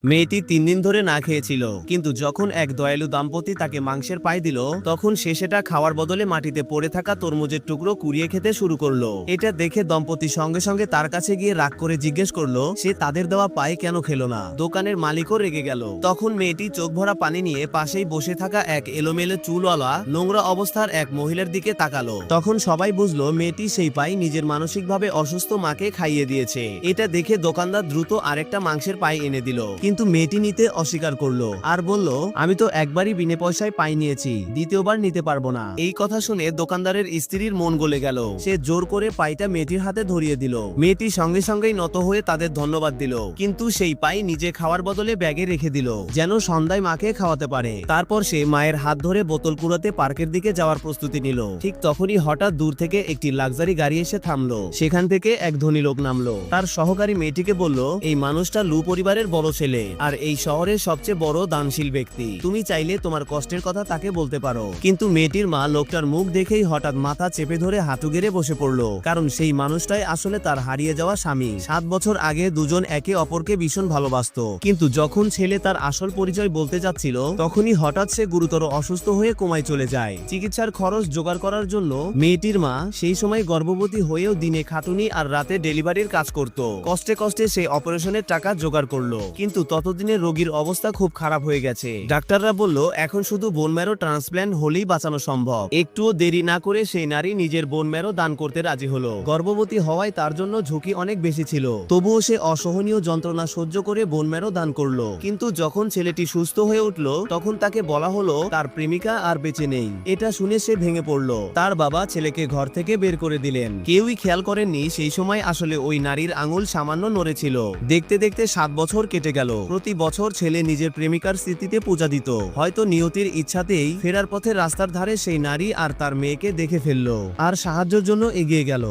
মেয়েটি 3 দিন ধরে না খেয়েছিল, কিন্তু যখন এক দয়ালু দম্পতি তাকে মাংসের পাই দিল, তখন সে সেটা খাওয়ার বদলে মাটিতে পড়ে থাকা তরমুজের টুকরো কুড়িয়ে খেতে শুরু করলো। এটা দেখে দম্পতি সঙ্গে সঙ্গে তার কাছে গিয়ে রাগ করে জিজ্ঞেস করলো সে তাদের দেওয়া পাই কেন খেলো না। দোকানের মালিকও রেগে গেল। তখন মেয়েটি চোখ ভরা পানি নিয়ে পাশেই বসে থাকা এক এলোমেলো চুলওয়ালা নোংরা অবস্থার এক মহিলার দিকে তাকালো। তখন সবাই বুঝলো মেয়েটি সেই পাই নিজের মানসিকভাবে অসুস্থ মাকে খাইয়ে দিয়েছে। এটা দেখে দোকানদার দ্রুত আরেকটা মাংসের পাই এনে দিল, কিন্তু মেয়েটি নিতে অস্বীকার করলো আর বলল, আমি তো একবারই বিনা পয়সায় পাই নিয়েছি, দ্বিতীয়বার নিতে পারবো না। এই কথা শুনে দোকানদারের স্ত্রীর মন গলে গেল। সে জোর করে পাইটা মেয়েটির হাতে ধরিয়ে দিল। মেয়েটি সঙ্গে সঙ্গেই নত হয়ে তাদের ধন্যবাদ দিল, কিন্তু সেই পাই নিজে খাওয়ার বদলে ব্যাগে রেখে দিল, যেন সন্ধ্যায় মাকে খাওয়াতে পারে। তারপর সে মায়ের হাত ধরে বোতল কুড়াতে পার্কের দিকে যাওয়ার প্রস্তুতি নিল। ঠিক তখনই হঠাৎ দূর থেকে একটি লাক্সারি গাড়ি এসে থামলো। সেখান থেকে এক ধনী লোক নামলো। তার সহকারী মেয়েটিকে বলল, এই মানুষটা লু পরিবারের বড় ছেলে আর এই শহরের সবচেয়ে বড় দানশীল ব্যক্তি। তুমি চাইলে তোমার কষ্টের কথা তাকে বলতে পারো। কিন্তু মেয়েটির মা লোকটার মুখ দেখেই হঠাৎ মাথা চেপে ধরে হাঁটু গেড়ে বসে পড়লো, কারণ সেই মানুষটাই আসলে তার হারিয়ে যাওয়া স্বামী। 7 বছর আগে দুজন একে অপরকে ভীষণ ভালোবাসতো, কিন্তু যখন ছেলে তার আসল পরিচয় বলতে যাচ্ছিল, তখনই হঠাৎ সে গুরুতর অসুস্থ হয়ে কোমায় চলে যায়। চিকিৎসার খরচ জোগাড় করার জন্য মেয়েটির মা সেই সময় গর্ভবতী হয়েও দিনে খাটুনি আর রাতে ডেলিভারির কাজ করত। কষ্টে কষ্টে সে অপারেশনের টাকা জোগাড় করলো, কিন্তু ততদিনে রোগীর অবস্থা খুব খারাপ হয়ে গেছে। ডাক্তাররা বলল এখন শুধু বোন ম্যারো ট্রান্সপ্ল্যান্ট হলেই বাঁচানো সম্ভব। একটুও দেরি না করে সেই নারী নিজের বোন ম্যারো দান করতে রাজি হলো। গর্ভবতী হওয়ায় তার জন্য ঝুঁকি অনেক বেশি ছিল, তবুও সে অসহনীয় যন্ত্রণা সহ্য করে বোন ম্যারো দান করলো। কিন্তু যখন ছেলেটি সুস্থ হয়ে উঠলো, তখন তাকে বলা হলো তার প্রেমিকা আর বেঁচে নেই। এটা শুনে সে ভেঙে পড়লো। তার বাবা ছেলেকে ঘর থেকে বের করে দিলেন। কেউই খেয়াল করেননি সেই সময় আসলে ওই নারীর আঙুল সামান্য নড়েছিল। দেখতে দেখতে 7 বছর কেটে গেল। প্রতি বছর ছেলে নিজের প্রেমিকার স্মৃতিতে পূজা দিত। হয়তো নিয়তির ইচ্ছাতেই ফেরার পথে রাস্তার ধারে সেই নারী আর তার মেয়েকে দেখে ফেললো আর সাহায্যের জন্য এগিয়ে গেল।